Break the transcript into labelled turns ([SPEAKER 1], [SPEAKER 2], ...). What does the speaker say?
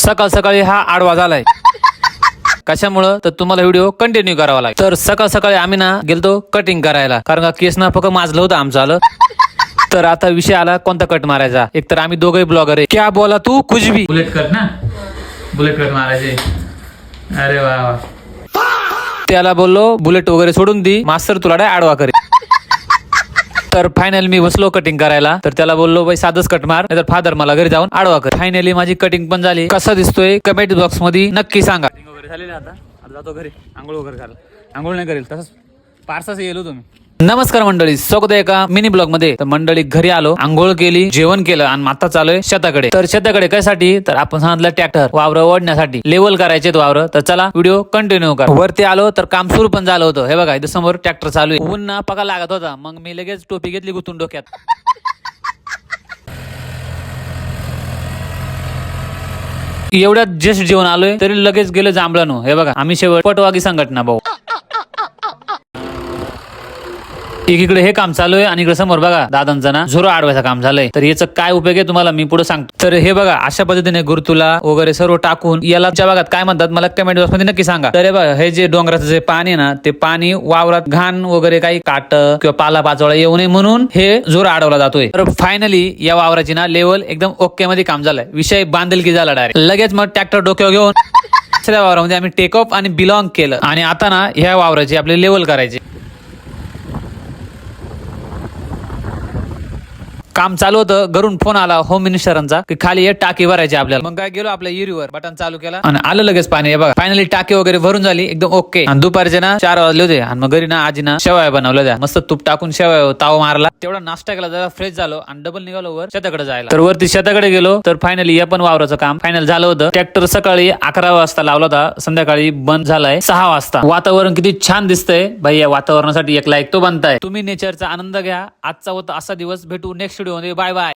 [SPEAKER 1] सकाळ सकाळी हा आडवा झालाय कशामुळं तर तुम्हाला व्हिडिओ कंटिन्यू करावा लागेल। तर सकाळ सकाळी आम्ही ना गेलतो कटिंग करायला, कारण का केस ना फक्त माजलं होतं आमचं आलं। तर आता विषय आला कोणता कट मारायचा। एक तर आम्ही दोघे ब्लॉगर आहे, क्या बोला तू कुछ भी, बुलेट कट ना, बुलेट कट मारायचे। अरे वा वा, त्याला बोललो बुलेट वगैरे सोडून दी, मास्तर तुला आडवा करे। तर फायनल मी बसलो कटिंग करायला, तर त्याला बोललो बाई साधच कट मार, नाहीतर फादर मला घरी जाऊन आडवा कर। फायनली माझी कटिंग पण झाली, कसा दिसतोय कमेंट बॉक्स मध्ये नक्की सांगा। कटिंग वगैरे झालेली आता जातो घरी, आंघोळ वगैरे करा। आंघोळ नाही करेल तसंच पारसाच येलो तुम्ही। नमस्कार मंडळी, स्वागत आहे एका मिनी ब्लॉग मध्ये। तर मंडळी घरी आलो, आंघोळ केली, जेवण केलं आणि आता चालूय शेताकडे। तर शेताकडे कशासाठी, तर आपण सांगितलं ट्रॅक्टर वावर ओढण्यासाठी, लेवल करायचे वावर। तर चला व्हिडिओ कंटिन्यू कर। वरती आलो तर काम सुरू पण झालं होतं, हे बघा इथं समोर ट्रॅक्टर चालू आहे। ऊन ना पका लागत होता, मग मी लगेच टोपी घेतली गुतून डोक्यात। एवढ्यात जस्ट जेवण आलोय तरी लगेच गेलं जांभळानो। हे बघा आम्ही शेवट पटवागी संघटना भाऊ। एकीकडे हे काम चालू आहे आणि इकडे समोर बघा दादांचा ना झोरो आडवायचं काम झालंय। तर याचं काय उपयोग आहे तुम्हाला मी पुढे सांगतो। तर हे बघा अशा पद्धतीने गुरुतुला वगैरे सर्व टाकून याला च्या भागात काय म्हणतात मला कमेंट बॉक्स मध्ये नक्की सांगा। तर हे बघा हे जे डोंगराचं जे पाणी आहे ना, ते पाणी वावरात घाण वगैरे काही काट किंवा पाला पाचोळा येऊ नये म्हणून हे झोरो अडवला जातोय। तर फायनली या वावराची ना लेवल एकदम ओके मध्ये काम झालंय, विषय बांधलकी झाला डायरेक्ट। लगेच मग ट्रॅक्टर डोक्यावर घेऊन दुसऱ्या वावरामध्ये आम्ही टेक ऑफ आणि बिलॉंग केलं आणि आता ना ह्या वावराची आपली लेवल करायची। काम चालू होतं, घरून फोन आला होम मिनिस्टरांचा की खाली एक टाकी भरायची आपल्याला। मग काय गेलो आपल्या इरीवर बटन चालू केला आणि आलं लगेच पाणी। हे बघा फायनली टाकी वगैरे भरून झाली एकदम ओके। आणि दुपारचे ना 4 वाजले होते आणि मग घरी ना आजी ना शेवया बनवल्या होत्या, मस्त तूप टाकून शेवया ताव मारला, तेवढा नाश्ता केला, जरा फ्रेश झालो आणि डबल निघालो वर शेताकडे जायला। तर वरती शेताकडे गेलो तर फायनली या पण वावराचं काम फायनल झालं होतं। ट्रॅक्टर सकाळी 11 वाजता लावला होता, संध्याकाळी बंद झालाय 6 वाजता। वातावरण किती छान दिसतंय भाई, या वातावरणासाठी एक लाईक तो बनताय। तुम्ही नेचरचा आनंद घ्या। आजचा होता असा दिवस, भेटू नेक्स्ट व्हिडिओ मध्ये, बाय बाय।